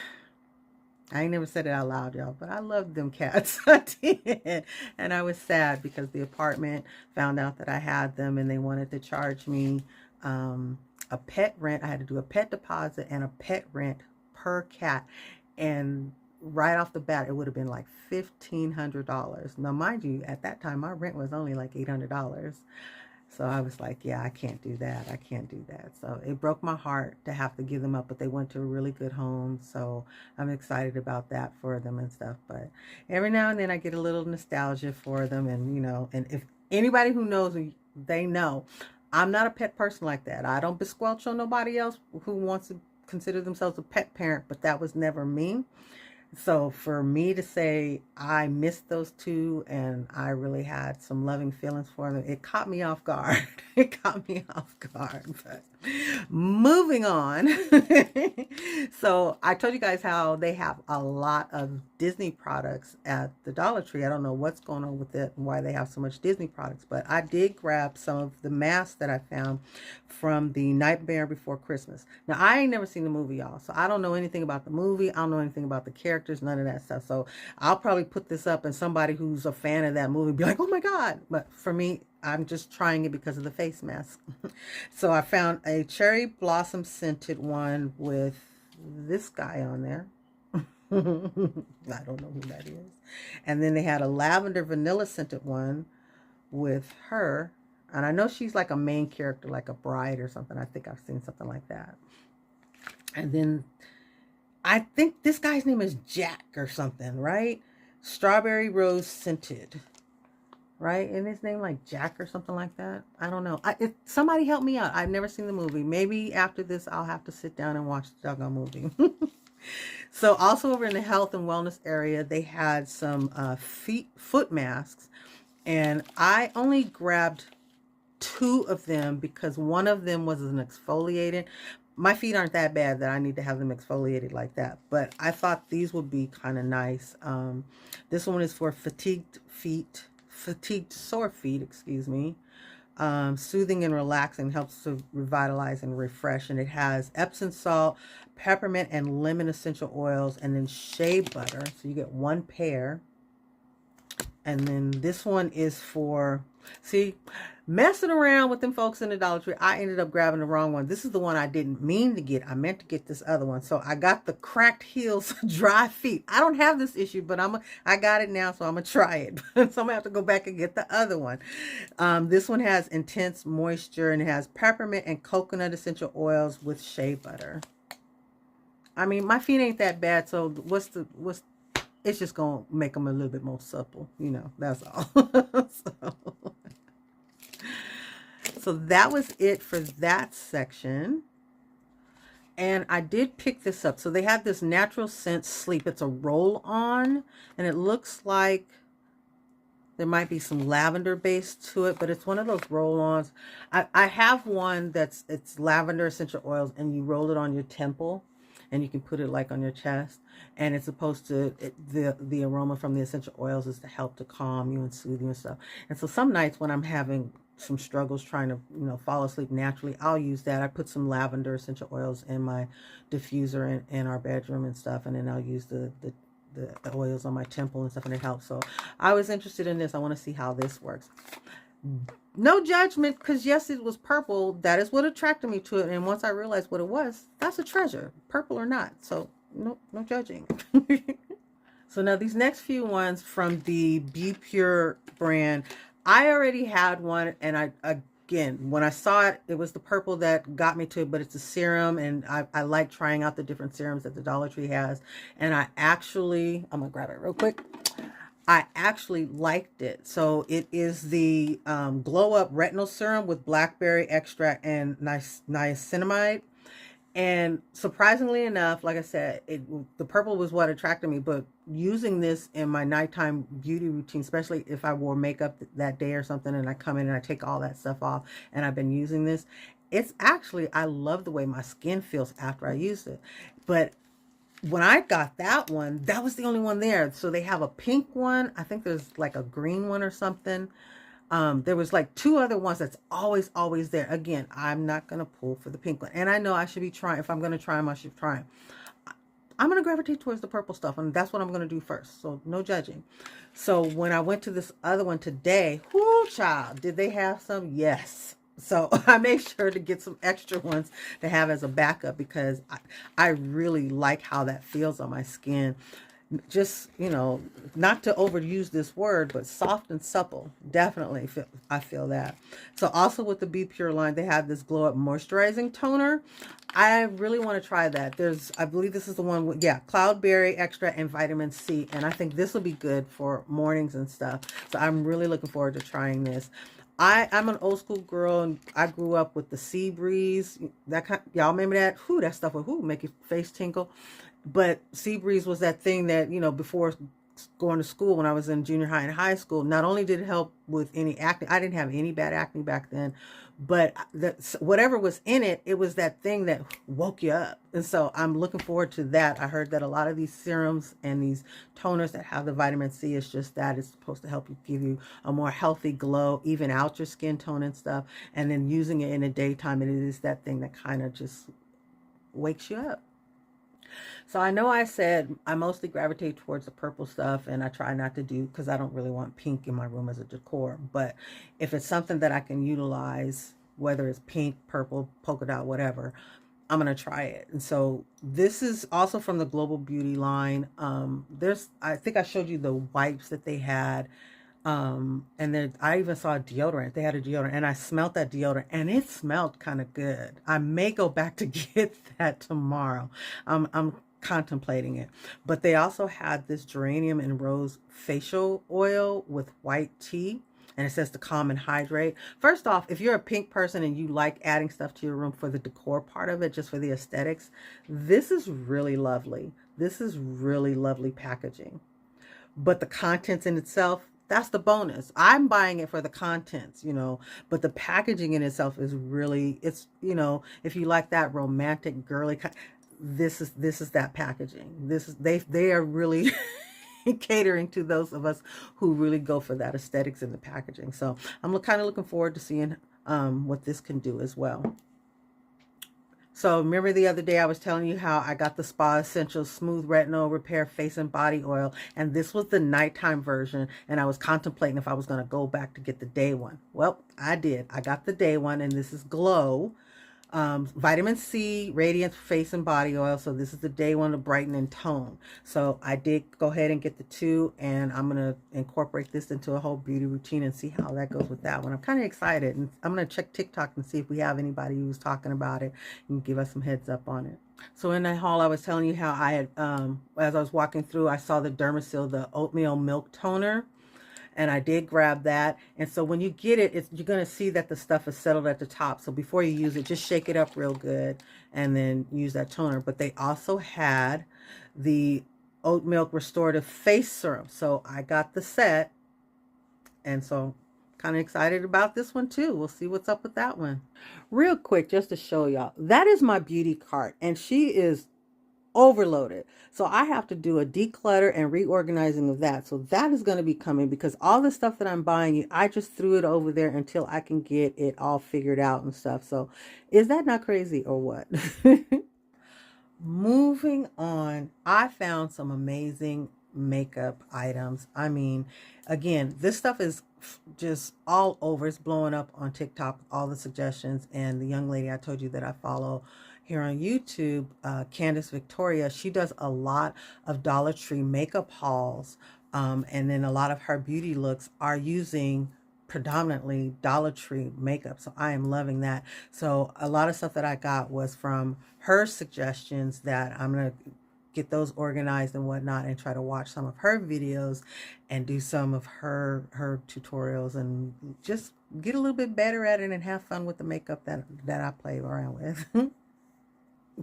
I ain't never said it out loud, y'all, but I loved them cats. I did. And I was sad because the apartment found out that I had them and they wanted to charge me a pet rent. I had to do a pet deposit and a pet rent per cat. And right off the bat, it would have been like $1,500. Now, mind you, at that time, my rent was only like $800. So I was like, yeah, I can't do that. I can't do that. So it broke my heart to have to give them up, but they went to a really good home. So I'm excited about that for them and stuff. But every now and then I get a little nostalgia for them. And, you know, and if anybody who knows me, they know I'm not a pet person like that. I don't besquelch on nobody else who wants to consider themselves a pet parent, but that was never me. So for me to say I missed those two and I really had some loving feelings for them, it caught me off guard. It caught me off guard. But moving on. So I told you guys how they have a lot of Disney products at the Dollar Tree. I don't know what's going on with it and why they have so much Disney products, but I did grab some of the masks that I found from the Nightmare Before Christmas. Now, I ain't never seen the movie, y'all, so I don't know anything about the movie. I don't know anything about the characters, none of that stuff. So I'll probably put this up and somebody who's a fan of that movie be like, oh my God. But for me, I'm just trying it because of the face mask. So I found a cherry blossom scented one with this guy on there. I don't know who that is. And then they had a lavender vanilla scented one with her. And I know she's like a main character, like a bride or something. I think I've seen something like that. And then I think this guy's name is Jack or something, right? Strawberry rose scented, right? And his name like Jack or something like that. I don't know. Somebody help me out. I've never seen the movie. Maybe after this, I'll have to sit down and watch the doggone movie. So also over in the health and wellness area, they had some foot masks. And I only grabbed 2 of them because one of them was an exfoliating, my feet aren't that bad that I need to have them exfoliated like that. But I thought these would be kind of nice. This one is for fatigued sore feet, excuse me. Soothing and relaxing, helps to revitalize and refresh. And it has Epsom salt, peppermint, and lemon essential oils, and then shea butter. So you get one pair. And then this one is for, see, messing around with them folks in the Dollar Tree. I ended up grabbing the wrong one. This is the one I didn't mean to get. I meant to get this other one. So I got the cracked heels, dry feet. I don't have this issue, but I got it now, so I'm going to try it. So I'm going to have to go back and get the other one. This one has intense moisture, and it has peppermint and coconut essential oils with shea butter. I mean, my feet ain't that bad, so it's just going to make them a little bit more supple, you know, that's all. So that was it for that section. And I did pick this up. So they have this Natural Scent Sleep. It's a roll-on, and it looks like there might be some lavender base to it, but it's one of those roll-ons. I have one it's lavender essential oils, and you roll it on your temple, and you can put it like on your chest, and it's supposed to, the aroma from the essential oils is to help to calm you and soothe you and stuff. And so some nights when I'm having some struggles trying to, you know, fall asleep naturally, I'll use that. I put some lavender essential oils in my diffuser in our bedroom and stuff, and then I'll use the oils on my temple and stuff, and it helps. So I was interested in this. I want to see how this works. No judgment, because yes, it was purple. That is what attracted me to it. And once I realized what it was, that's a treasure, purple or not. So no judging. So now these next few ones from the Be Pure brand, I already had one, and again, when I saw it, it was the purple that got me to it, but it's a serum, and I like trying out the different serums that the Dollar Tree has. And I'm going to grab it real quick. I actually liked it. So it is the Glow Up Retinol Serum with blackberry extract and niacinamide. And surprisingly enough, like I said, the purple was what attracted me, but using this in my nighttime beauty routine, especially if I wore makeup that day or something, and I come in and I take all that stuff off, and I've been using this, it's actually, I love the way my skin feels after I use it. But when I got that one, that was the only one there. So they have a pink one. I think there's like a green one or something. There was like two other ones that's always there. Again, I'm not going to pull for the pink one. And I know I should be trying. If I'm going to try them, I should try them. I'm going to gravitate towards the purple stuff, and that's what I'm going to do first. So no judging. So when I went to this other one today, whoo, child, did they have some? Yes. So I made sure to get some extra ones to have as a backup, because I really like how that feels on my skin. Just, you know, not to overuse this word, but soft and supple. Definitely I feel that. So also with the Be Pure line, they have this Glow Up Moisturizing Toner. I really want to try that. I believe this is the one with, yeah, cloudberry extract and vitamin C. And I think this will be good for mornings and stuff. So I'm really looking forward to trying this. I'm an old school girl, and I grew up with the Sea Breeze. Y'all remember that? Whoo, that stuff would make your face tingle. But Sea Breeze was that thing that, you know, before going to school, when I was in junior high and high school, not only did it help with any acne, I didn't have any bad acne back then, but whatever was in it, it was that thing that woke you up. And so I'm looking forward to that. I heard that a lot of these serums and these toners that have the vitamin C is just that. It's supposed to help you, give you a more healthy glow, even out your skin tone and stuff. And then using it in the daytime, it is that thing that kind of just wakes you up. So I know I said I mostly gravitate towards the purple stuff, and I try not to do, because I don't really want pink in my room as a decor. But if it's something that I can utilize, whether it's pink, purple, polka dot, whatever, I'm going to try it. And so this is also from the Global Beauty line. I think I showed you the wipes that they had. And then I even saw a deodorant. They had a deodorant, and I smelled that deodorant, and it smelled kind of good. I may go back to get that tomorrow. I'm contemplating it. But they also had this geranium and rose facial oil with white tea, and it says to calm and hydrate. First off, if you're a pink person and you like adding stuff to your room for the decor part of it, just for the aesthetics, this is really lovely. This is really lovely packaging. But the contents in itself, That's the bonus. I'm buying it for the contents, you know, but the packaging in itself is really, it's, you know, if you like that romantic girly, this is that packaging. This is, they are really catering to those of us who really go for that aesthetics in the packaging. So I'm kind of looking forward to seeing what this can do as well. So remember the other day I was telling you how I got the Spa Essentials Smooth Retinol Repair Face and Body Oil, and this was the nighttime version, and I was contemplating if I was going to go back to get the day one. Well, I did. I got the day one, and this is Glow. Vitamin C, Radiance Face and Body Oil. So this is the day one to brighten and tone. So I did go ahead and get the two, and I'm going to incorporate this into a whole beauty routine and see how that goes with that one. I'm kind of excited, and I'm going to check TikTok and see if we have anybody who's talking about it and give us some heads up on it. So in that haul, I was telling you how I had, as I was walking through, I saw the Dermasil, the oatmeal milk toner. And I did grab that. And so when you get it, you're going to see that the stuff is settled at the top. So before you use it, just shake it up real good and then use that toner. But they also had the oat milk restorative face serum. So I got the set. And so kind of excited about this one too. We'll see what's up with that one. Real quick, just to show y'all, that is my beauty cart. And she is overloaded. So I have to do a declutter and reorganizing of that. So that is going to be coming because all the stuff that I'm buying, I just threw it over there until I can get it all figured out and stuff. So is that not crazy or what? Moving on, I found some amazing makeup items. I mean, again, this stuff is just all over. It's blowing up on TikTok, all the suggestions. And the young lady I told you that I follow here on YouTube, Candace Victoria, she does a lot of Dollar Tree makeup hauls. And then a lot of her beauty looks are using predominantly Dollar Tree makeup. So I am loving that. So a lot of stuff that I got was from her suggestions that I'm going to get those organized and whatnot and try to watch some of her videos and do some of her tutorials and just get a little bit better at it and have fun with the makeup that I play around with.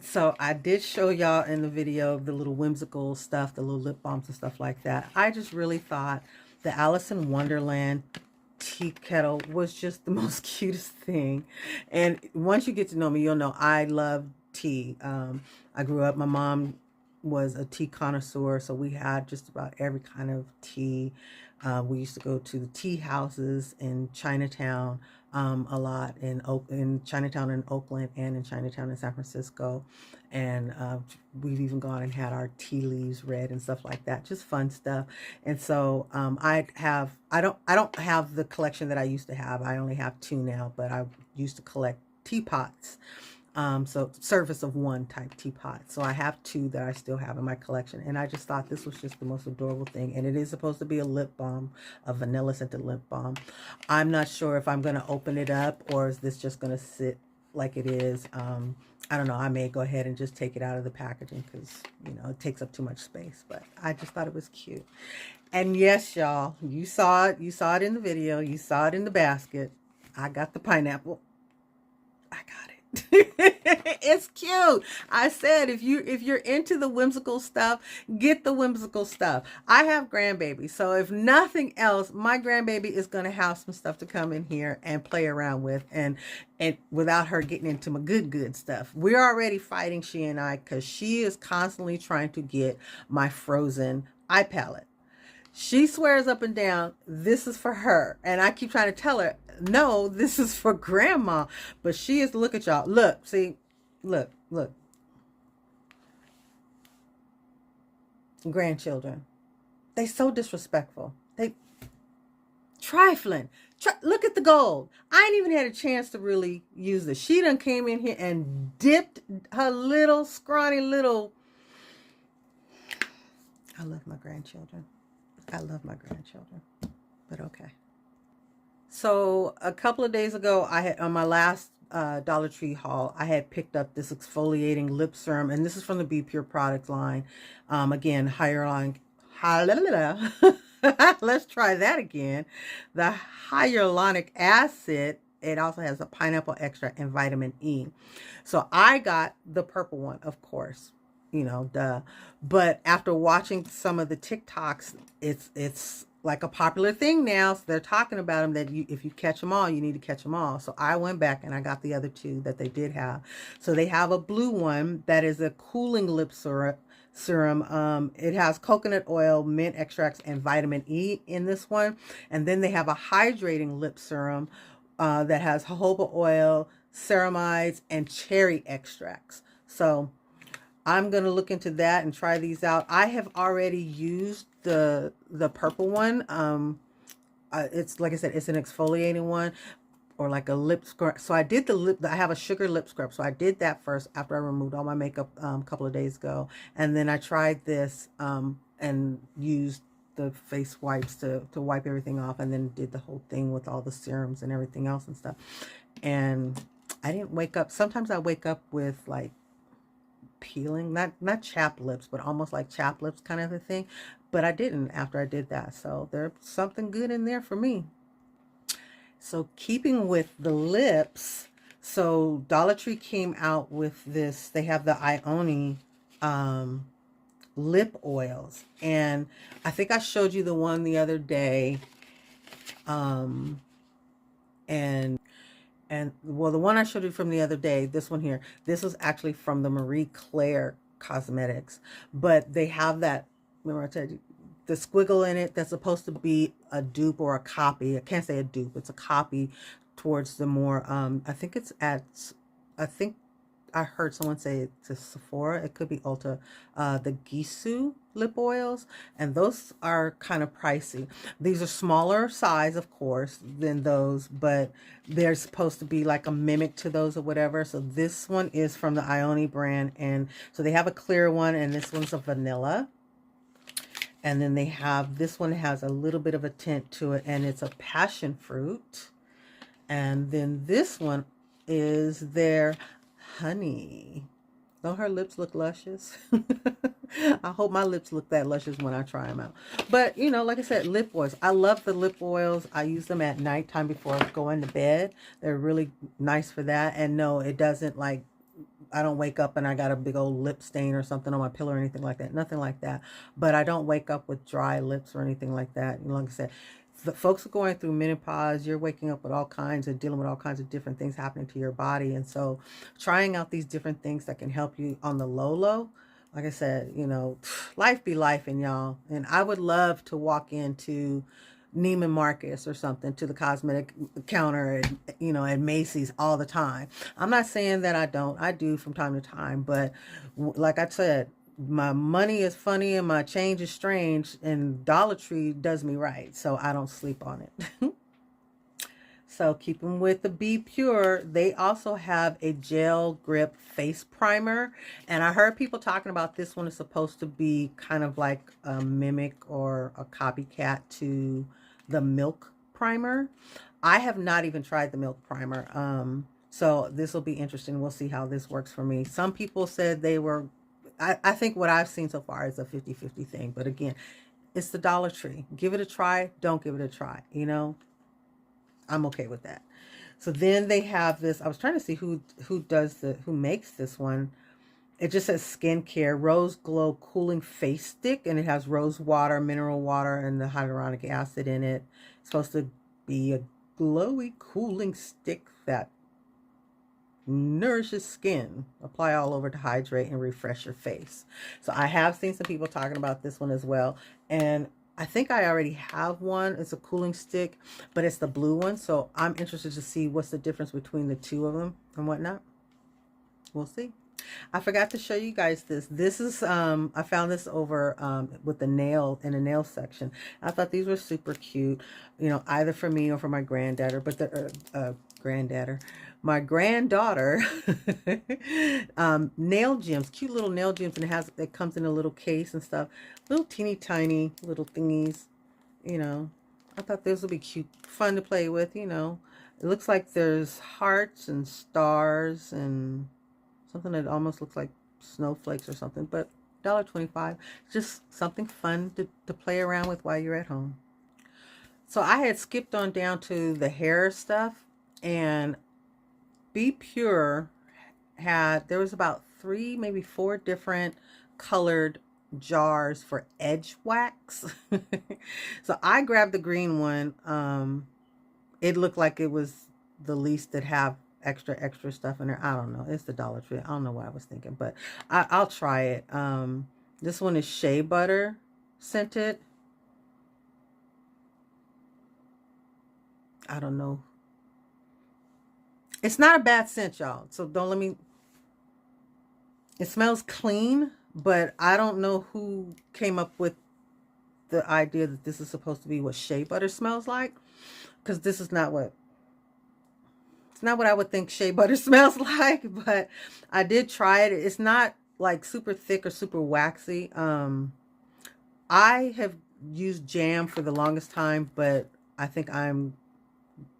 So I did show y'all in the video the little whimsical stuff, the little lip balms and stuff like that. I just really thought the Alice in Wonderland tea kettle was just the most cutest thing. And once you get to know me, you'll know I love tea. I grew up, my mom was a tea connoisseur, so we had just about every kind of tea. We used to go to the tea houses in Chinatown a lot, in Chinatown in Oakland and in Chinatown in San Francisco. And we've even gone and had our tea leaves read and stuff like that. Just fun stuff. And so I don't have the collection that I used to have. I only have two now, but I used to collect teapots. So service of one type teapot. So I have two that I still have in my collection. And I just thought this was just the most adorable thing. And it is supposed to be a lip balm, a vanilla scented lip balm. I'm not sure if I'm going to open it up or is this just going to sit like it is. I don't know. I may go ahead and just take it out of the packaging because, you know, it takes up too much space. But I just thought it was cute. And yes, y'all, you saw it. You saw it in the video. You saw it in the basket. I got the pineapple. I got it. It's cute. I said if you're into the whimsical stuff, get the whimsical stuff. I have grandbabies, so if nothing else, my grandbaby is going to have some stuff to come in here and play around with, and without her getting into my good stuff. We're already fighting, she and I, because she is constantly trying to get my Frozen eye palette. She swears up and down, this is for her. And I keep trying to tell her, no, this is for grandma. But she is, look at y'all. Look, see, look. Grandchildren. They so disrespectful. They trifling. Look at the gold. I ain't even had a chance to really use this. She done came in here and dipped her little scrawny little. I love my grandchildren. I love my grandchildren, but okay. So a couple of days ago, I had on my last Dollar Tree haul, I had picked up this exfoliating lip serum, and this is from the Be Pure product line. Again, hyaluronic. Let's try that again. The hyaluronic acid. It also has a pineapple extract and vitamin E. So I got the purple one, of course. You know, duh. But after watching some of the TikToks, it's like a popular thing now. So they're talking about them that if you catch them all, you need to catch them all. So I went back and I got the other two that they did have. So they have a blue one that is a cooling lip serum. It has coconut oil, mint extracts, and vitamin E in this one. And then they have a hydrating lip serum that has jojoba oil, ceramides, and cherry extracts. So I'm going to look into that and try these out. I have already used the purple one. It's like I said, it's an exfoliating one, or like a lip scrub. So I did I have a sugar lip scrub. So I did that first after I removed all my makeup a couple of days ago. And then I tried this and used the face wipes to wipe everything off, and then did the whole thing with all the serums and everything else and stuff. And I didn't wake up. Sometimes I wake up with like peeling, not chapped lips, but almost like chapped lips kind of a thing. But I didn't after I did that. So there's something good in there for me. So keeping with the lips, so Dollar Tree came out with this. They have the Ioni lip oils, and I think I showed you the one the other day. And well, the one I showed you from the other day, this one here, this was actually from the Marie Claire Cosmetics, but they have that, remember I told you, the squiggle in it that's supposed to be a dupe or a copy. I can't say a dupe, it's a copy towards the more, I think it's at, I think I heard someone say to Sephora, it could be Ulta, the Gisou lip oils, and those are kind of pricey. These are smaller size, of course, than those, but they're supposed to be like a mimic to those or whatever. So this one is from the Ioni brand, and so they have a clear one, and this one's a vanilla. And then they have, this one has a little bit of a tint to it, and it's a passion fruit. And then this one is their honey. Don't her lips look luscious? I hope my lips look that luscious when I try them out. But, you know, like I said, lip oils. I love the lip oils. I use them at nighttime before going to bed. They're really nice for that. And no, it doesn't like, I don't wake up and I got a big old lip stain or something on my pillow or anything like that. Nothing like that. But I don't wake up with dry lips or anything like that. You know, like I said, the folks are going through menopause. You're waking up with all kinds of, dealing with all kinds of different things happening to your body. And so trying out these different things that can help you on the low, like I said, you know, life be life, and y'all. And I would love to walk into Neiman Marcus or something, to the cosmetic counter at, you know, at Macy's all the time. I'm not saying that I don't. I do from time to time. But like I said, my money is funny and my change is strange, and Dollar Tree does me right, so I don't sleep on it. So keeping with the Be Pure, they also have a gel grip face primer, and I heard people talking about this one is supposed to be kind of like a mimic or a copycat to the Milk primer. I have not even tried the Milk primer, so this will be interesting. We'll see how this works for me. Some people said they were, I think what I've seen so far is a 50-50 thing. But again, it's the Dollar Tree. Give it a try. Don't give it a try. You know, I'm okay with that. So then they have this. I was trying to see who makes this one. It just says skincare, Rose Glow Cooling Face Stick, and it has rose water, mineral water, and the hyaluronic acid in it. It's supposed to be a glowy cooling stick that nourishes skin. Apply all over to hydrate and refresh your face. So I have seen some people talking about this one as well, and I think I already have one. It's a cooling stick, but it's the blue one, so I'm interested to see what's the difference between the two of them and whatnot. We'll see. I forgot to show you guys this. This is I found this over with the nail, in the nail section. I thought these were super cute, you know, either for me or for my granddaughter. But the my granddaughter, nail gems, cute little nail gems, and it comes in a little case and stuff, little teeny tiny little thingies. You know, I thought this would be cute, fun to play with. You know, it looks like there's hearts and stars and something that almost looks like snowflakes or something, but $1.25. Just something fun to play around with while you're at home. So I had skipped on down to the hair stuff, and Be Pure there was about 3, maybe 4 different colored jars for edge wax. So I grabbed the green one. It looked like it was the least that have extra stuff in there. I don't know. It's the Dollar Tree. I don't know what I was thinking, but I'll try it. This one is shea butter scented. I don't know. It's not a bad scent, y'all. So don't let me. It smells clean, but I don't know who came up with the idea that this is supposed to be what shea butter smells like, because this is not what. It's not what I would think shea butter smells like, but I did try it. It's not like super thick or super waxy. I have used jam for the longest time, but I think I'm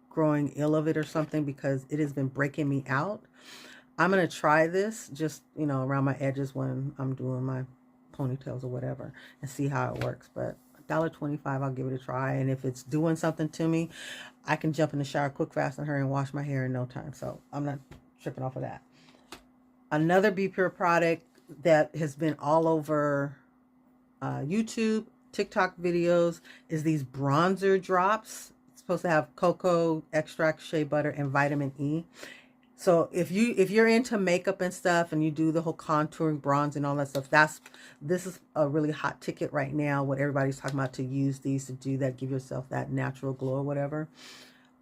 growing ill of it or something because it has been breaking me out. I'm going to try this just, around my edges when I'm doing my ponytails or whatever and see how it works. But $1.25, I'll give it a try. And if it's doing something to me, I can jump in the shower quick, fast, and hurry and wash my hair in no time. So I'm not tripping off of that. Another Be Pure product that has been all over YouTube, TikTok videos is these bronzer drops. It's supposed to have cocoa extract, shea butter, and vitamin E. So if you're into makeup and stuff and you do the whole contouring, bronze and all that stuff, this is a really hot ticket right now. What everybody's talking about, to use these to do that, give yourself that natural glow or whatever.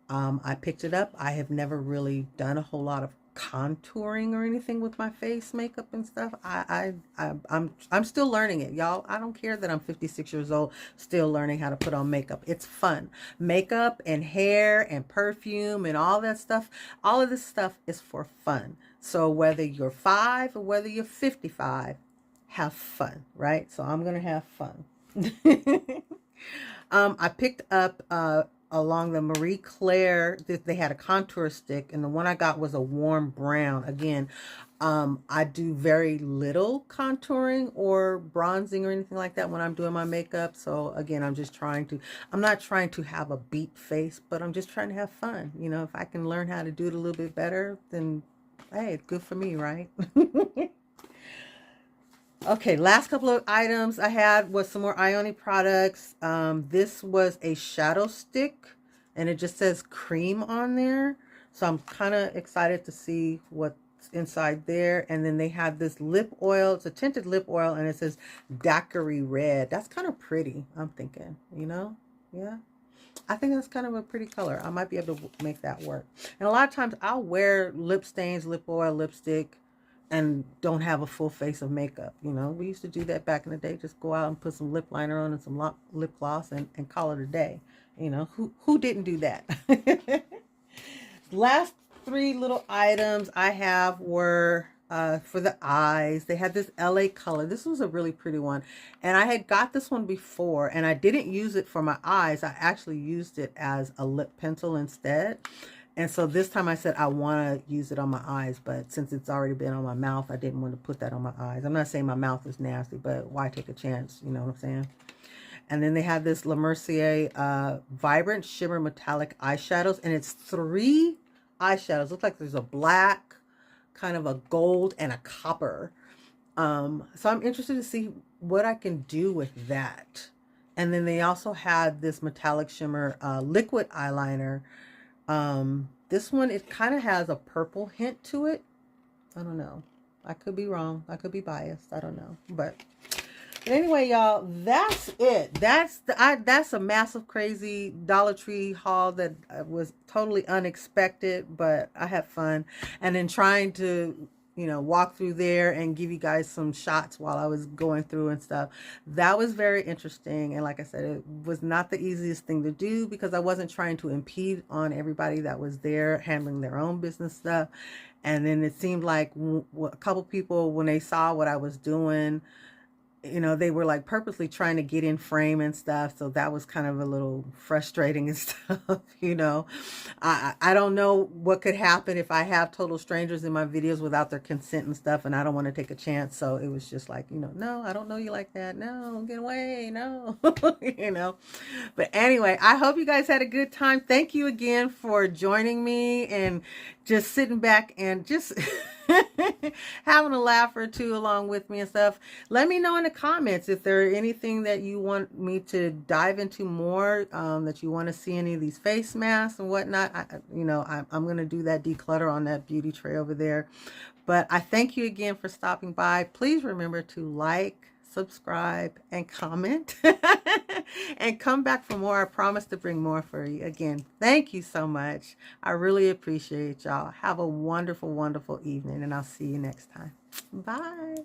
I picked it up. I have never really done a whole lot of contouring or anything with my face makeup and stuff. I'm still learning it, y'all. I don't care that I'm 56 years old, still learning how to put on makeup. It's fun. Makeup and hair and perfume and all that stuff, all of this stuff is for fun. So whether you're 5 or whether you're 55, have fun, right? So I'm gonna have fun. I picked up along the Marie Claire, they had a contour stick, and the one I got was a warm brown. Again, I do very little contouring or bronzing or anything like that when I'm doing my makeup. So again, I'm not trying to have a beat face, but I'm just trying to have fun. If I can learn how to do it a little bit better, then hey, good for me, right? Okay, last couple of items I had was some more Ioni products. This was a shadow stick, and it just says cream on there. So I'm kind of excited to see what's inside there. And then they have this lip oil. It's a tinted lip oil, and it says daiquiri red. That's kind of pretty, I'm thinking, Yeah. I think that's kind of a pretty color. I might be able to make that work. And a lot of times I'll wear lip stains, lip oil, lipstick, and don't have a full face of makeup. We used to do that back in the day. Just go out and put some lip liner on and some lip gloss and call it a day. Who didn't do that? Last 3 little items I have were for the eyes. They had this LA color. This was a really pretty one. And I had got this one before, and I didn't use it for my eyes. I actually used it as a lip pencil instead. And so this time I said I want to use it on my eyes, but since it's already been on my mouth, I didn't want to put that on my eyes. I'm not saying my mouth is nasty, but why take a chance? You know what I'm saying? And then they have this Le Mercier Vibrant Shimmer Metallic Eyeshadows, and it's 3 eyeshadows. Looks like there's a black, kind of a gold, and a copper. So I'm interested to see what I can do with that. And then they also had this Metallic Shimmer liquid eyeliner. This one, it kind of has a purple hint to it. I don't know. I could be wrong. I could be biased. I don't know. But anyway, y'all, that's it. That's a massive, crazy Dollar Tree haul that was totally unexpected, but I had fun. And then trying to walk through there and give you guys some shots while I was going through and stuff. That was very interesting. And like I said, it was not the easiest thing to do because I wasn't trying to impede on everybody that was there handling their own business stuff. And then it seemed like a couple people, when they saw what I was doing, they were like purposely trying to get in frame and stuff. So that was kind of a little frustrating and stuff, I don't know what could happen if I have total strangers in my videos without their consent and stuff. And I don't want to take a chance. So it was just like, no, I don't know you like that. No, get away. No, But anyway, I hope you guys had a good time. Thank you again for joining me and just sitting back and just having a laugh or two along with me and stuff. Let me know in the comments if there are anything that you want me to dive into more, that you want to see any of these face masks and whatnot. I'm going to do that declutter on that beauty tray over there. But I thank you again for stopping by. Please remember to like, subscribe, and comment. And come back for more. I promise to bring more for you. Again, thank you so much. I really appreciate y'all. Have a wonderful, wonderful evening, and I'll see you next time. Bye.